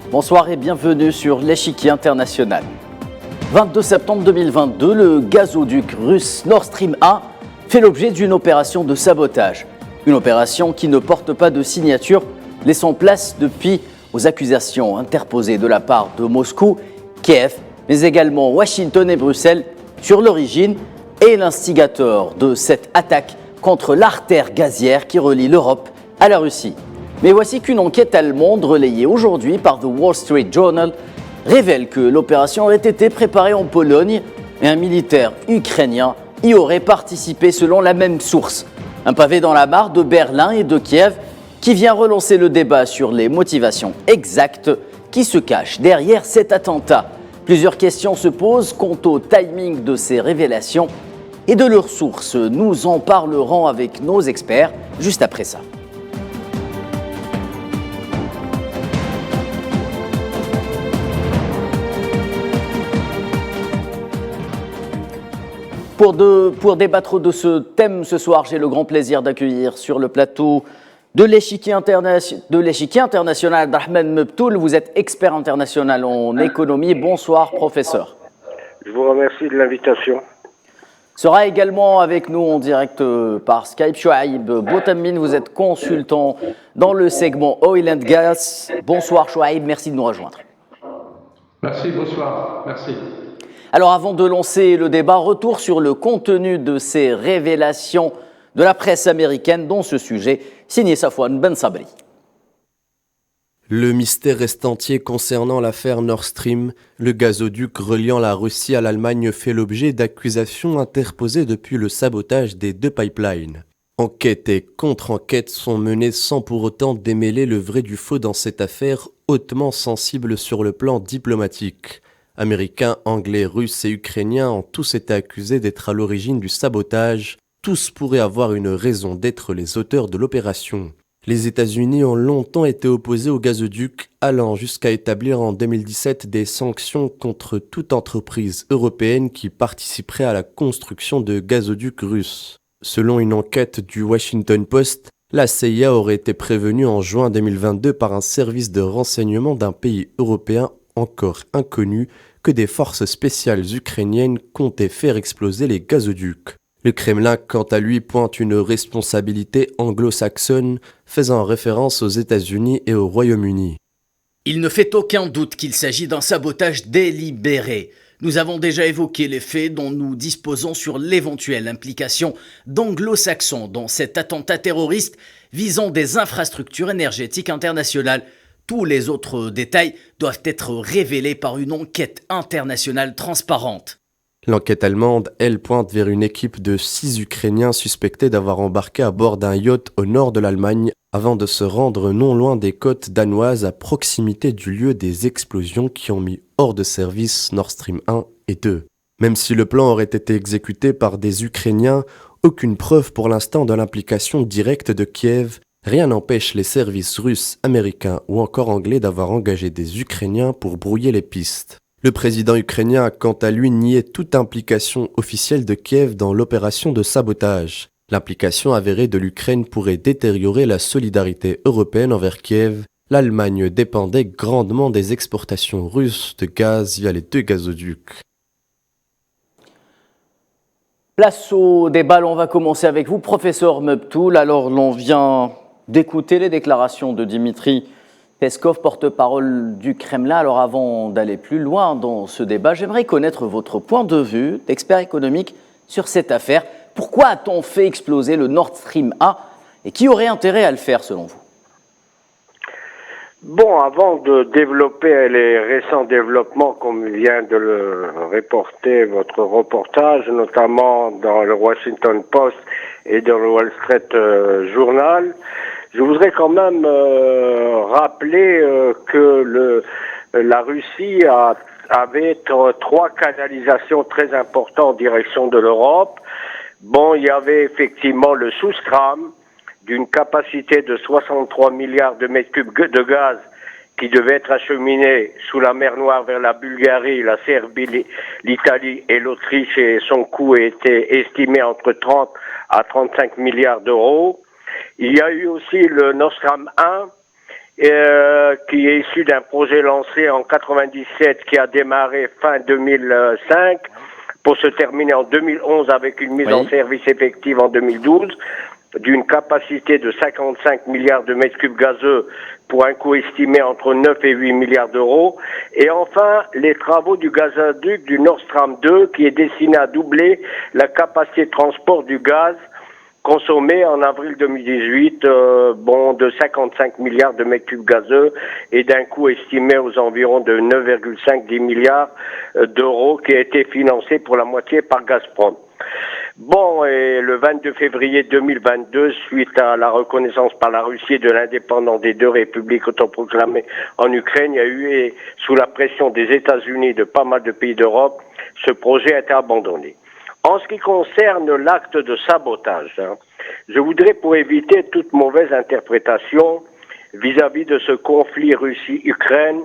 Bonsoir et bienvenue sur l'échiquier international. 22 septembre 2022, le gazoduc russe Nord Stream 1 fait l'objet d'une opération de sabotage. Une opération qui ne porte pas de signature, laissant place depuis aux accusations interposées de la part de Moscou, Kiev, mais également Washington et Bruxelles sur l'origine et l'instigateur de cette attaque contre l'artère gazière qui relie l'Europe à la Russie. Mais voici qu'une enquête allemande relayée aujourd'hui par The Wall Street Journal révèle que l'opération aurait été préparée en Pologne et un militaire ukrainien y aurait participé selon la même source. Un pavé dans la mare de Berlin et de Kiev qui vient relancer le débat sur les motivations exactes qui se cachent derrière cet attentat. Plusieurs questions se posent quant au timing de ces révélations et de leurs sources. Nous en parlerons avec nos experts juste après ça. Pour débattre de ce thème ce soir, j'ai le grand plaisir d'accueillir sur le plateau de l'échiquier international Abdelrahman Mebtoul. Vous êtes expert international en économie. Bonsoir, professeur. Je vous remercie de l'invitation. Sera également avec nous en direct par Skype Chouaib Boutammine. Vous êtes consultant dans le segment Oil and Gas. Bonsoir Chouaib, merci de nous rejoindre. Merci, bonsoir, merci. Alors avant de lancer le débat, retour sur le contenu de ces révélations de la presse américaine dans ce sujet, signé Safwan Ben Sabri. Le mystère reste entier concernant l'affaire Nord Stream. Le gazoduc reliant la Russie à l'Allemagne fait l'objet d'accusations interposées depuis le sabotage des deux pipelines. Enquête et contre-enquête sont menées sans pour autant démêler le vrai du faux dans cette affaire hautement sensible sur le plan diplomatique. Américains, Anglais, Russes et Ukrainiens ont tous été accusés d'être à l'origine du sabotage. Tous pourraient avoir une raison d'être les auteurs de l'opération. Les États-Unis ont longtemps été opposés au gazoduc, allant jusqu'à établir en 2017 des sanctions contre toute entreprise européenne qui participerait à la construction de gazoducs russes. Selon une enquête du Washington Post, la CIA aurait été prévenue en juin 2022 par un service de renseignement d'un pays européen encore inconnu que des forces spéciales ukrainiennes comptaient faire exploser les gazoducs. Le Kremlin, quant à lui, pointe une responsabilité anglo-saxonne, faisant référence aux États-Unis et au Royaume-Uni. Il ne fait aucun doute qu'il s'agit d'un sabotage délibéré. Nous avons déjà évoqué les faits dont nous disposons sur l'éventuelle implication d'anglo-saxons dans cet attentat terroriste visant des infrastructures énergétiques internationales. Tous les autres détails doivent être révélés par une enquête internationale transparente. L'enquête allemande, elle, pointe vers une équipe de 6 Ukrainiens suspectés d'avoir embarqué à bord d'un yacht au nord de l'Allemagne avant de se rendre non loin des côtes danoises à proximité du lieu des explosions qui ont mis hors de service Nord Stream 1 et 2. Même si le plan aurait été exécuté par des Ukrainiens, aucune preuve pour l'instant de l'implication directe de Kiev. Rien n'empêche les services russes, américains ou encore anglais d'avoir engagé des Ukrainiens pour brouiller les pistes. Le président ukrainien a quant à lui nié toute implication officielle de Kiev dans l'opération de sabotage. L'implication avérée de l'Ukraine pourrait détériorer la solidarité européenne envers Kiev. L'Allemagne dépendait grandement des exportations russes de gaz via les deux gazoducs. Place au débat, on va commencer avec vous, professeur Mebtoul. Alors l'on vient d'écouter les déclarations de Dimitri Peskov, porte-parole du Kremlin. Alors avant d'aller plus loin dans ce débat, j'aimerais connaître votre point de vue d'expert économique sur cette affaire. Pourquoi a-t-on fait exploser le Nord Stream 1 et qui aurait intérêt à le faire selon vous? Bon, avant de développer les récents développements, comme vient de le reporter votre reportage, notamment dans le Washington Post et dans le Wall Street Journal, je voudrais quand même rappeler que la Russie avait 3 canalisations très importantes en direction de l'Europe. Bon, il y avait effectivement le Soustram, d'une capacité de 63 milliards de mètres cubes de gaz qui devait être acheminé sous la mer Noire vers la Bulgarie, la Serbie, l'Italie et l'Autriche, et son coût était estimé entre 30 à 35 milliards d'euros. Il y a eu aussi le Nord Stream 1 qui est issu d'un projet lancé en 97 qui a démarré fin 2005 pour se terminer en 2011 avec une mise en service effective en 2012 d'une capacité de 55 milliards de mètres cubes gazeux pour un coût estimé entre 9 et 8 milliards d'euros. Et enfin, les travaux du gazoduc du Nord Stream 2 qui est destiné à doubler la capacité de transport du gaz consommé en avril 2018, de 55 milliards de mètres cubes gazeux et d'un coût estimé aux environs de 9,5 milliards d'euros qui a été financé pour la moitié par Gazprom. Bon, et le 22 février 2022, suite à la reconnaissance par la Russie de l'indépendance des deux républiques autoproclamées en Ukraine, il y a eu, sous la pression des États-Unis et de pas mal de pays d'Europe, ce projet a été abandonné. En ce qui concerne l'acte de sabotage, je voudrais, pour éviter toute mauvaise interprétation vis-à-vis de ce conflit Russie-Ukraine,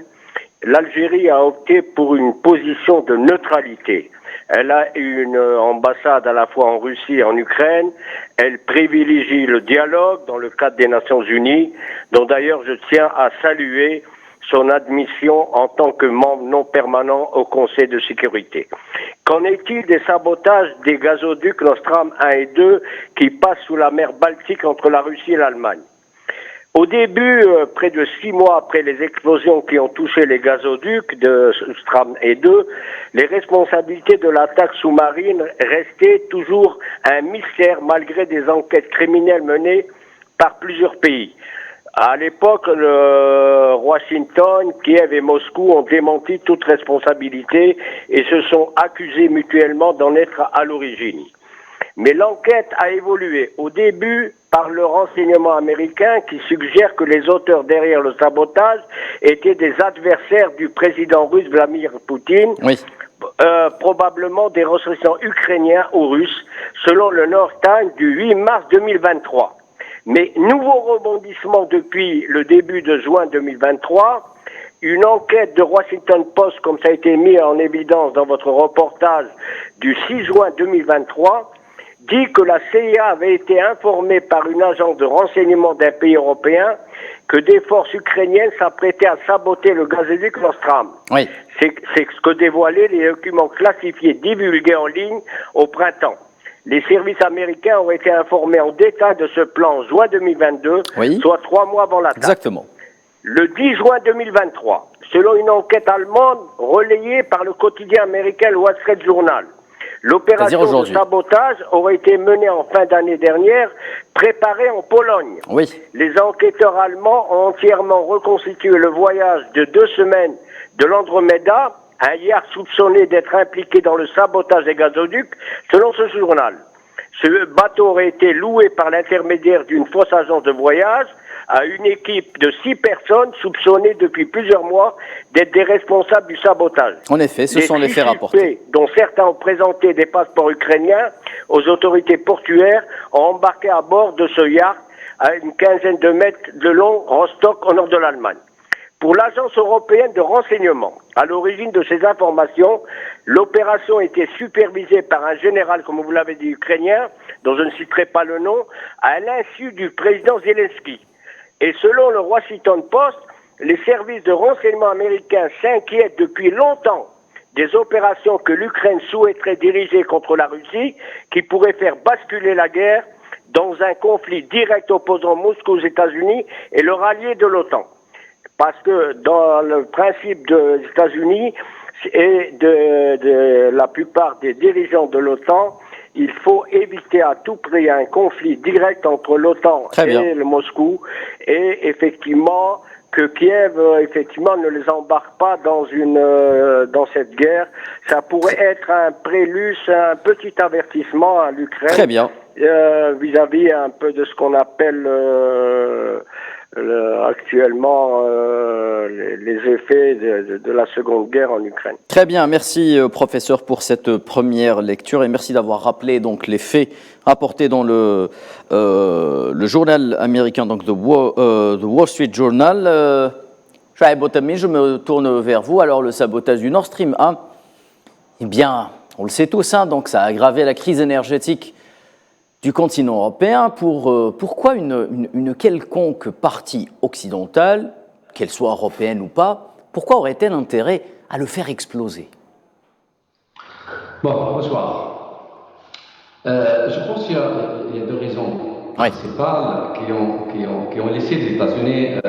l'Algérie a opté pour une position de neutralité. Elle a une ambassade à la fois en Russie et en Ukraine. Elle privilégie le dialogue dans le cadre des Nations Unies, dont d'ailleurs je tiens à saluer son admission en tant que membre non permanent au Conseil de sécurité. Qu'en est-il des sabotages des gazoducs Nord Stream 1 et 2 qui passent sous la mer Baltique entre la Russie et l'Allemagne? Au début, près de 6 mois après les explosions qui ont touché les gazoducs de Stream 1 et 2, les responsabilités de l'attaque sous-marine restaient toujours un mystère malgré des enquêtes criminelles menées par plusieurs pays. À l'époque, Washington, Kiev et Moscou ont démenti toute responsabilité et se sont accusés mutuellement d'en être à l'origine. Mais l'enquête a évolué. Au début, par le renseignement américain qui suggère que les auteurs derrière le sabotage étaient des adversaires du président russe Vladimir Poutine, probablement des ressortissants ukrainiens ou russes, selon le New York Times du 8 mars 2023. Mais nouveau rebondissement depuis le début de juin 2023, une enquête de Washington Post, comme ça a été mis en évidence dans votre reportage du 6 juin 2023, dit que la CIA avait été informée par une agence de renseignement d'un pays européen que des forces ukrainiennes s'apprêtaient à saboter le gazoduc Nord Stream. Oui. C'est ce que dévoilaient les documents classifiés divulgués en ligne au printemps. Les services américains ont été informés en détail de ce plan en juin 2022, soit 3 mois avant l'attaque. Exactement. Le 10 juin 2023, selon une enquête allemande relayée par le quotidien américain le Wall Street Journal, l'opération de sabotage aurait été menée en fin d'année dernière, préparée en Pologne. Oui. Les enquêteurs allemands ont entièrement reconstitué le voyage de 2 semaines de l'Andromeda, un yacht soupçonné d'être impliqué dans le sabotage des gazoducs, selon ce journal. Ce bateau aurait été loué par l'intermédiaire d'une fausse agence de voyage à une équipe de 6 personnes soupçonnées depuis plusieurs mois d'être des responsables du sabotage. En effet, ce sont les faits rapportés. Dont certains ont présenté des passeports ukrainiens aux autorités portuaires, ont embarqué à bord de ce yacht à une quinzaine de mètres de long, Rostock, au nord de l'Allemagne. Pour l'agence européenne de renseignement, à l'origine de ces informations, l'opération était supervisée par un général, comme vous l'avez dit, ukrainien, dont je ne citerai pas le nom, à l'insu du président Zelensky. Et selon le Washington Post, les services de renseignement américains s'inquiètent depuis longtemps des opérations que l'Ukraine souhaiterait diriger contre la Russie, qui pourraient faire basculer la guerre dans un conflit direct opposant Moscou aux États-Unis et leur allié de l'OTAN. Parce que dans le principe des États-Unis et de la plupart des dirigeants de l'OTAN, il faut éviter à tout prix un conflit direct entre l'OTAN et le Moscou, et effectivement que Kiev effectivement ne les embarque pas dans cette guerre. Ça pourrait être un prélude, un petit avertissement à l'Ukraine. Très bien. Vis-à-vis un peu de ce qu'on appelle actuellement les effets de la Seconde Guerre en Ukraine. Très bien, merci professeur pour cette première lecture et merci d'avoir rappelé donc les faits rapportés dans le journal américain, donc The Wall Street Journal. Shai Botami, je me tourne vers vous. Alors le sabotage du Nord Stream 1, eh bien, on le sait tous, donc ça a aggravé la crise énergétique du continent européen. Pourquoi une quelconque partie occidentale qu'elle soit européenne ou pas, pourquoi aurait-elle intérêt à le faire exploser? Bon, bonsoir. Je pense qu'il y a deux raisons principales qui ont laissé les États-Unis,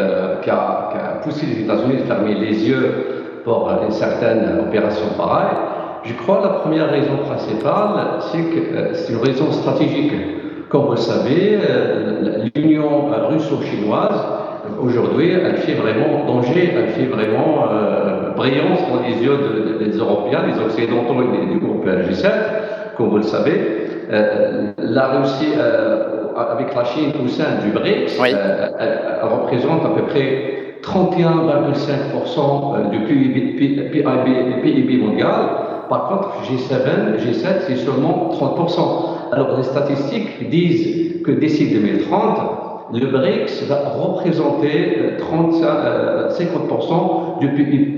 qui a poussé les États-Unis à fermer les yeux pour une certaine opération pareille. Je crois que la première raison principale, c'est que c'est une raison stratégique. Comme vous le savez, l'Union russo-chinoise, aujourd'hui, elle fait vraiment danger, elle fait vraiment brillance dans les yeux des Européens, des Occidentaux et du groupe G7, comme vous le savez. La Russie, avec la Chine au sein du BRICS, elle représente à peu près 31,5% du PIB mondial. Par contre, G7, c'est seulement 30%. Alors, les statistiques disent que d'ici 2030, le BRICS va représenter 50% du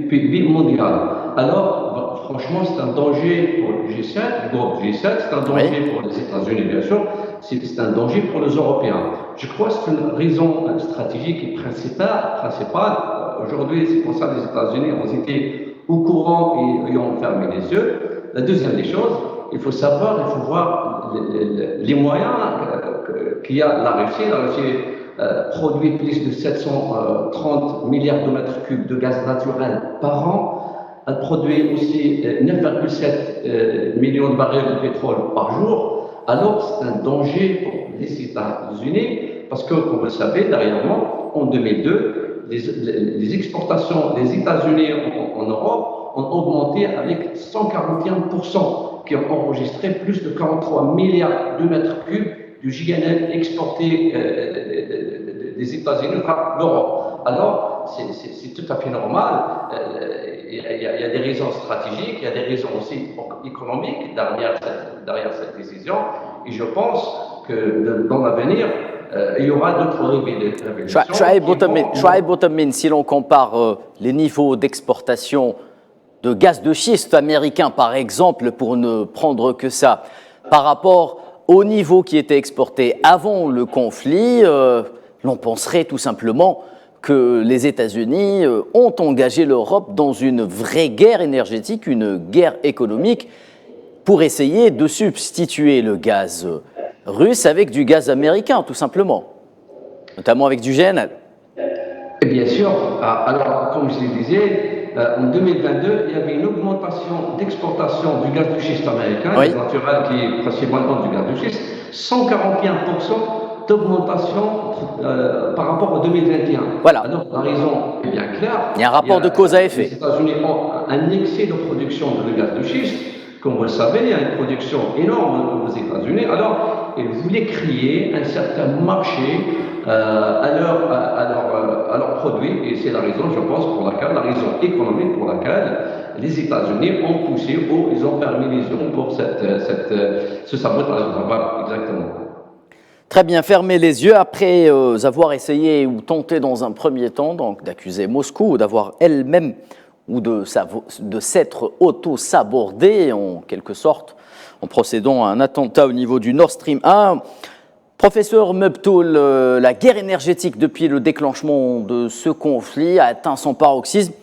PIB mondial. Alors, franchement, c'est un danger pour le G7, le groupe G7, c'est un danger pour les États-Unis, bien sûr, c'est un danger pour les Européens. Je crois que c'est une raison stratégique et principale. Aujourd'hui, c'est pour ça que les États-Unis ont été au courant et ont fermé les yeux. La deuxième des choses, il faut voir les moyens qu'il y a la Russie. La Russie produit plus de 730 milliards de mètres cubes de gaz naturel par an. Elle produit aussi 9,7 millions de barils de pétrole par jour. Alors, c'est un danger pour les États-Unis parce que, comme vous le savez, dernièrement, en 2002, les exportations des États-Unis en Europe ont augmenté avec 141%, qui ont enregistré plus de 43 milliards de mètres cubes du GNL exporté des États-Unis vers l'Europe. Alors, c'est tout à fait normal. Il y a des raisons stratégiques, il y a des raisons aussi économiques derrière cette décision. Et je pense que dans l'avenir, il y aura d'autres révélations. Shoaib Boutamin, si l'on compare les niveaux d'exportation de gaz de schiste américain, par exemple, pour ne prendre que ça, par rapport au niveau qui était exporté avant le conflit, l'on penserait tout simplement que les États-Unis ont engagé l'Europe dans une vraie guerre énergétique, une guerre économique, pour essayer de substituer le gaz russe avec du gaz américain, tout simplement, notamment avec du GNL. Et bien sûr, alors comme je le disais, en 2022, il y avait une augmentation d'exportation du gaz de schiste américain, gaz naturel qui est principalement du gaz de schiste, 141% d'augmentation par rapport à 2021. Voilà. Alors la raison est bien claire. Il y a un rapport de cause à effet. Les États-Unis ont un excès de production de gaz de schiste. Comme vous le savez, il y a une production énorme aux États-Unis. Alors, ils voulaient créer un certain marché à leurs produits. Et c'est la raison, je pense, la raison économique pour laquelle les États-Unis ont poussé ou ils ont permis les yeux pour ce sabotage. Exactement. Très bien, fermer les yeux après avoir essayé ou tenté dans un premier temps donc d'accuser Moscou ou d'avoir elle-même ou de s'être auto-sabordée en quelque sorte en procédant à un attentat au niveau du Nord Stream 1. Professeur Mebtoul, la guerre énergétique depuis le déclenchement de ce conflit a atteint son paroxysme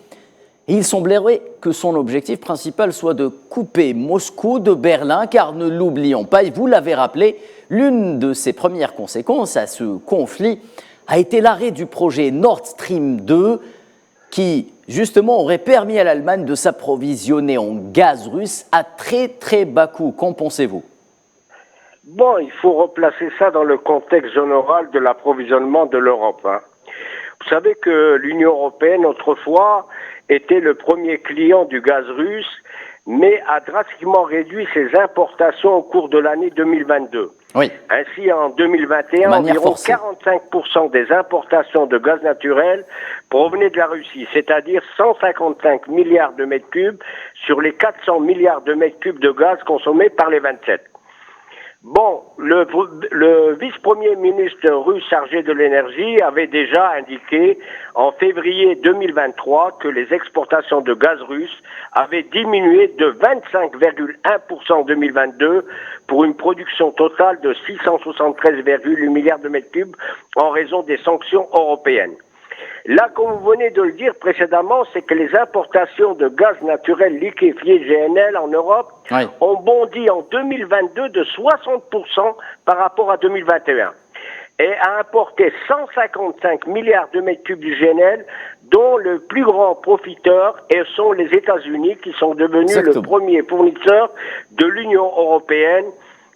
et il semblerait que son objectif principal soit de couper Moscou de Berlin, car ne l'oublions pas, et vous l'avez rappelé, l'une de ses premières conséquences à ce conflit a été l'arrêt du projet Nord Stream 2 qui justement aurait permis à l'Allemagne de s'approvisionner en gaz russe à très très bas coût. Qu'en pensez-vous ? Bon, il faut replacer ça dans le contexte général de l'approvisionnement de l'Europe. Vous savez que l'Union européenne, autrefois, était le premier client du gaz russe, mais a drastiquement réduit ses importations au cours de l'année 2022. Oui. Ainsi, en 2021, environ 45% des importations de gaz naturel provenaient de la Russie, c'est-à-dire 155 milliards de mètres cubes sur les 400 milliards de mètres cubes de gaz consommés par les 27. Bon, le vice-premier ministre russe chargé de l'énergie avait déjà indiqué en février 2023 que les exportations de gaz russe avaient diminué de 25,1% en 2022 pour une production totale de 673,8 milliards de mètres cubes en raison des sanctions européennes. Là, comme vous venez de le dire précédemment, c'est que les importations de gaz naturel liquéfié GNL en Europe ont bondi en 2022 de 60% par rapport à 2021 et a importé 155 milliards de mètres cubes du GNL, dont le plus grand profiteur sont les États-Unis, qui sont devenus le premier fournisseur de l'Union européenne,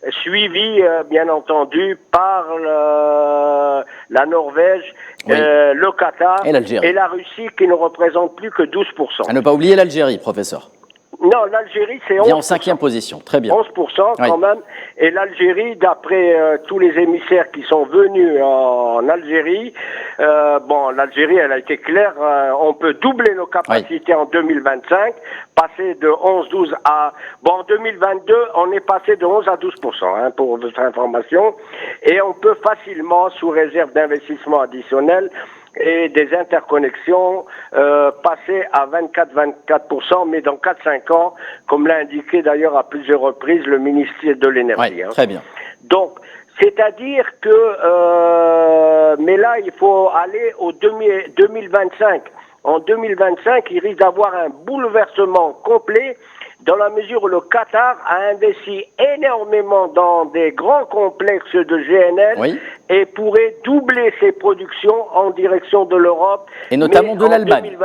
suivi bien entendu par la Norvège, le Qatar et la Russie, qui ne représente plus que 12%. À ne pas oublier l'Algérie, professeur. Non, l'Algérie, c'est 11%. Bien en 5e position, très bien. 11% quand même. Et l'Algérie, d'après tous les émissaires qui sont venus en Algérie, l'Algérie, elle a été claire, on peut doubler nos capacités en 2025, passer de 11-12 à... en 2022, on est passé de 11 à 12%, pour votre information. Et on peut facilement, sous réserve d'investissement additionnel, et des interconnexions passer à 24%, mais dans 4-5 ans, comme l'a indiqué d'ailleurs à plusieurs reprises le ministère de l'Énergie. Très bien. Donc, c'est-à-dire que, mais là, il faut aller au 2025. En 2025, il risque d'avoir un bouleversement complet, dans la mesure où le Qatar a investi énormément dans des grands complexes de GNL et pourrait doubler ses productions en direction de l'Europe, et notamment de l'Allemagne.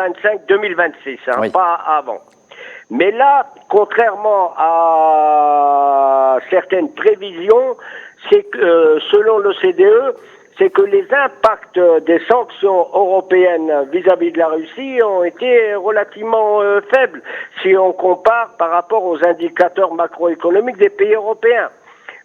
2025-2026, pas avant. Mais là, contrairement à certaines prévisions, c'est que selon l'OCDE, c'est que les impacts des sanctions européennes vis-à-vis de la Russie ont été relativement faibles si on compare par rapport aux indicateurs macroéconomiques des pays européens.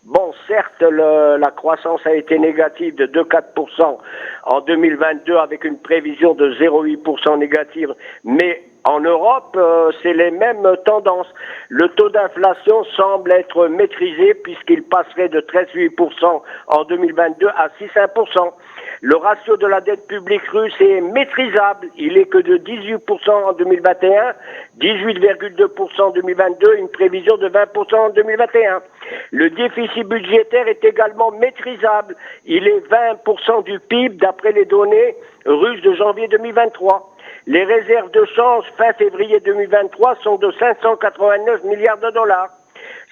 Bon, certes, la croissance a été négative de 2,4% en 2022 avec une prévision de 0,8% négative, mais en Europe, c'est les mêmes tendances. Le taux d'inflation semble être maîtrisé puisqu'il passerait de 13,8% en 2022 à 6,1%. Le ratio de la dette publique russe est maîtrisable. Il est que de 18% en 2021, 18,2% en 2022, une prévision de 20% en 2021. Le déficit budgétaire est également maîtrisable. Il est 20% du PIB d'après les données russes de janvier 2023. Les réserves de change fin février 2023 sont de 589 milliards de dollars.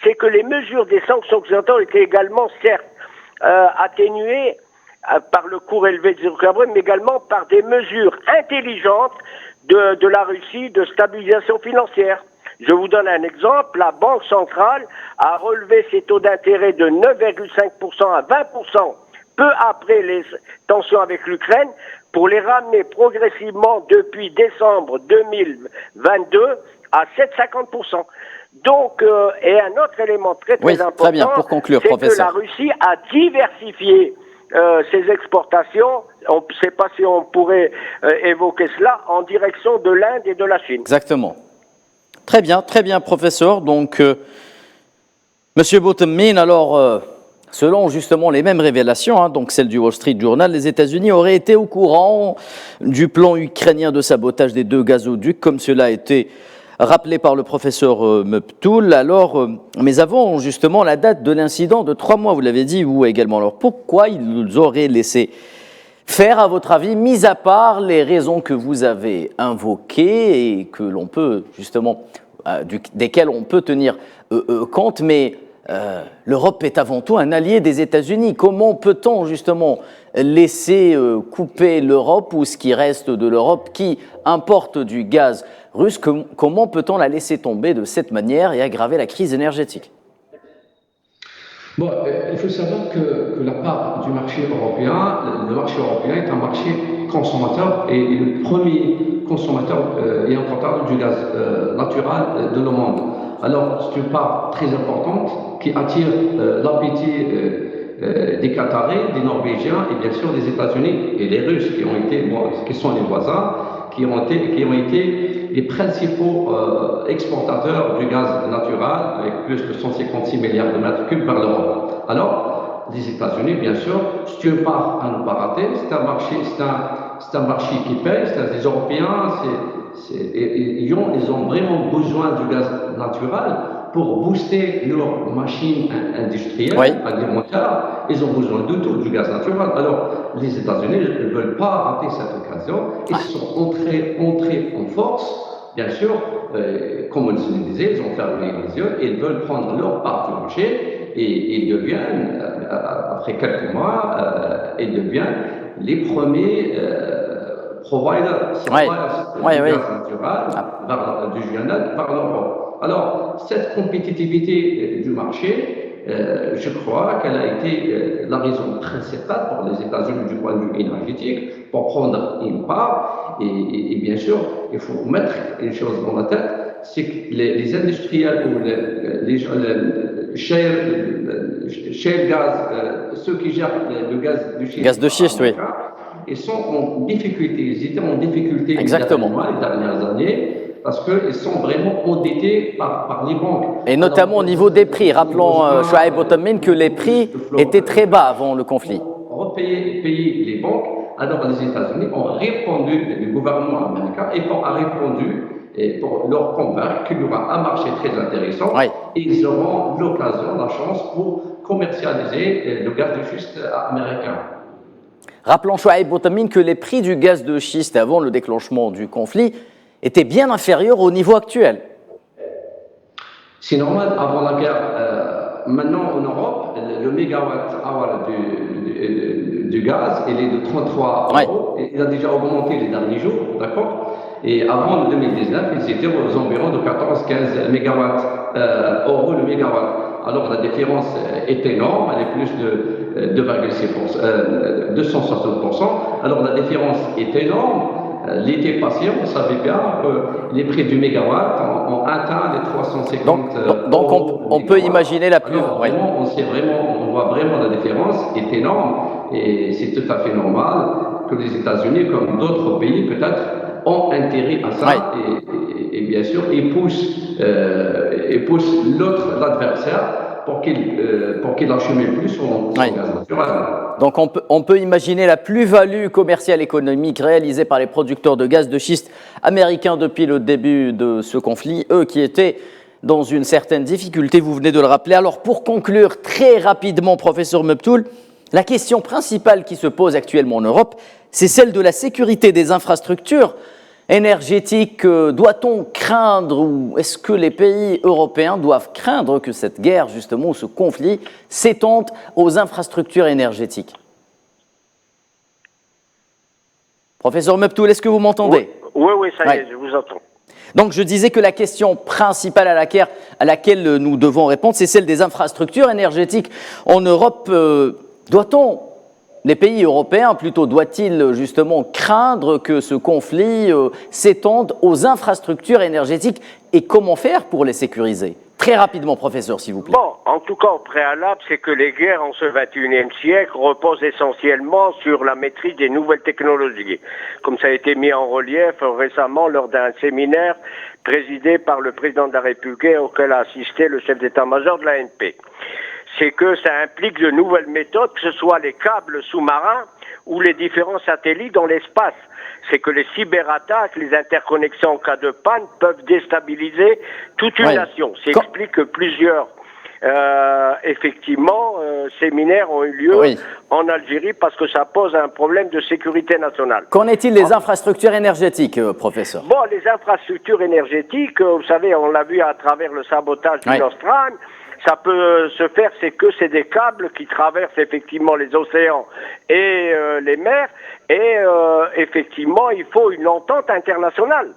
C'est que les mesures des sanctions occidentales étaient également, certes, atténuées par le cours élevé des hydrocarbures, mais également par des mesures intelligentes de la Russie de stabilisation financière. Je vous donne un exemple. La Banque centrale a relevé ses taux d'intérêt de 9,5% à 20% peu après les tensions avec l'Ukraine, pour les ramener progressivement depuis décembre 2022 à 7,50%. Donc, et un autre élément très important, très bien, pour conclure, c'est professeur, que la Russie a diversifié ses exportations, on ne sait pas si on pourrait évoquer cela, en direction de l'Inde et de la Chine. Exactement. Très bien, professeur. Donc, Monsieur Botemin, alors... selon justement les mêmes révélations, donc celles du Wall Street Journal, les États-Unis auraient été au courant du plan ukrainien de sabotage des 2 gazoducs, comme cela a été rappelé par le professeur Meptoul. Alors, mais avant justement la date de l'incident de 3 mois, vous l'avez dit vous également. Alors pourquoi ils nous auraient laissé faire, à votre avis, mis à part les raisons que vous avez invoquées et que l'on peut justement, desquelles on peut tenir compte, mais l'Europe est avant tout un allié des États-Unis. Comment peut-on justement laisser couper l'Europe ou ce qui reste de l'Europe qui importe du gaz russe? Comment peut-on la laisser tomber de cette manière et aggraver la crise énergétique? Bon, il faut savoir que la part du marché européen, le marché européen est un marché consommateur et le premier consommateur et importateur du gaz naturel de le monde. Alors, c'est une part très importante qui attire l'appétit des Qataris, des Norvégiens et bien sûr des États-Unis et les Russes qui sont les voisins, qui ont été les principaux exportateurs du gaz naturel avec plus de 156 milliards de mètres cubes vers l'Europe. Alors, les États-Unis, bien sûr, c'est une part à ne pas rater. C'est un marché qui paye. Les Européens, ils ont vraiment besoin du gaz naturel pour booster leurs machines industrielles, Oui. alimentaires, ils ont besoin de tout, du gaz naturel. Alors, les États-Unis ne veulent pas rater cette occasion. Ils sont entrés en force, bien sûr, comme on le disait, ils ont fermé les yeux, ils veulent prendre leur part du marché et ils deviennent, après quelques mois, ils deviennent les premiers providers du gaz naturel du GNL par l'Europe. Alors, cette compétitivité du marché, je crois qu'elle a été la raison principale pour les États-Unis du point de vue énergétique, pour prendre une part. Et bien sûr, il faut mettre une chose dans la tête, c'est que les industriels ou les shale gaz, ceux qui gèrent le gaz de schiste, oui. Ils sont en difficulté, ils étaient en difficulté Exactement. les dernières années, parce qu'ils sont vraiment endettés par les banques. Et notamment au niveau des prix. Rappelons, Chouaib Othmane, que les prix étaient très bas avant le conflit. Payer les banques. Alors les États-Unis ont répondu, le gouvernement américain a répondu pour leur convaincre qu'il y aura un marché très intéressant. Oui. Et ils auront l'occasion, la chance pour commercialiser le gaz de schiste américain. Rappelons, Chouaib Othmane, que les prix du gaz de schiste avant le déclenchement du conflit étaient bien inférieurs au niveau actuel. C'est normal, avant la guerre. Maintenant, en Europe, le mégawatt-hour du gaz, il est de 33 euros. Il a déjà augmenté les derniers jours, d'accord? Et avant 2019, il était aux environs de 14-15 euros le mégawatt. Alors, la différence est énorme, elle est plus de 2,6%, 260%. Alors, la différence est énorme. L'été passé, on savait bien que les prix du mégawatt ont atteint les 350 donc on peut imaginer la plus... Alors, vraiment, on voit vraiment la différence est énorme et c'est tout à fait normal que les États-Unis, comme d'autres pays peut-être, ont intérêt à ça et bien sûr, ils poussent l'adversaire pour qu'il achemine plus son gaz naturel. Donc on peut imaginer la plus-value commerciale économique réalisée par les producteurs de gaz de schiste américains depuis le début de ce conflit, eux qui étaient dans une certaine difficulté, vous venez de le rappeler. Alors pour conclure très rapidement, professeur Mebtoul, la question principale qui se pose actuellement en Europe, c'est celle de la sécurité des infrastructures énergétiques. Doit-on craindre, ou est-ce que les pays européens doivent craindre que cette guerre, justement, ou ce conflit, s'étende aux infrastructures énergétiques? Professeur Mebtoul, est-ce que vous m'entendez? Oui, ça y est, je vous entends. Donc je disais que la question principale à laquelle nous devons répondre, c'est celle des infrastructures énergétiques en Europe. Les pays européens, plutôt, doivent-ils justement craindre que ce conflit s'étende aux infrastructures énergétiques et comment faire pour les sécuriser? Très rapidement, professeur, s'il vous plaît. Bon, en tout cas, au préalable, c'est que les guerres en ce 21e siècle reposent essentiellement sur la maîtrise des nouvelles technologies, comme ça a été mis en relief récemment lors d'un séminaire présidé par le président de la République auquel a assisté le chef d'état-major de l'ANP. C'est que ça implique de nouvelles méthodes, que ce soit les câbles sous-marins ou les différents satellites dans l'espace. C'est que les cyberattaques, les interconnexions en cas de panne peuvent déstabiliser toute une nation. Ça explique que plusieurs, séminaires ont eu lieu en Algérie parce que ça pose un problème de sécurité nationale. Qu'en est-il des infrastructures énergétiques, professeur? Bon, les infrastructures énergétiques, vous savez, on l'a vu à travers le sabotage du Nord Stream. Ça peut se faire, c'est des câbles qui traversent effectivement les océans et les mers. Et effectivement, il faut une entente internationale.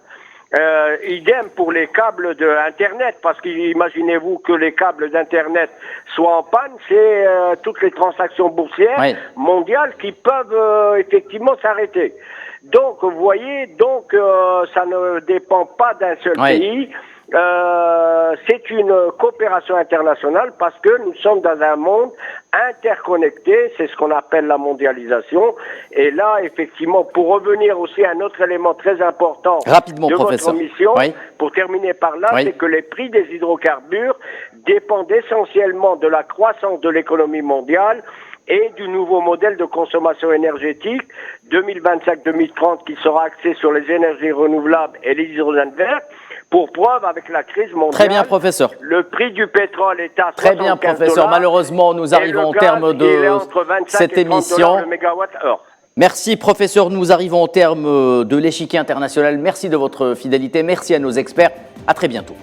Idem pour les câbles d'Internet, parce qu'imaginez-vous que les câbles d'Internet soient en panne, c'est toutes les transactions boursières mondiales qui peuvent effectivement s'arrêter. Donc, vous voyez, ça ne dépend pas d'un seul pays. C'est une coopération internationale parce que nous sommes dans un monde interconnecté, c'est ce qu'on appelle la mondialisation. Et là, effectivement, pour revenir aussi à un autre élément très important de votre mission, pour terminer par là, c'est que les prix des hydrocarbures dépendent essentiellement de la croissance de l'économie mondiale et du nouveau modèle de consommation énergétique 2025-2030 qui sera axé sur les énergies renouvelables et l'hydrogène vert. Pour preuve, avec la crise mondiale, Très bien, professeur. le prix du pétrole est à 75 Très bien, professeur. $. Malheureusement, nous arrivons au terme de cette émission. Le mégawatt-heure. Merci, professeur. Nous arrivons au terme de l'échiquier international. Merci de votre fidélité. Merci à nos experts. À très bientôt.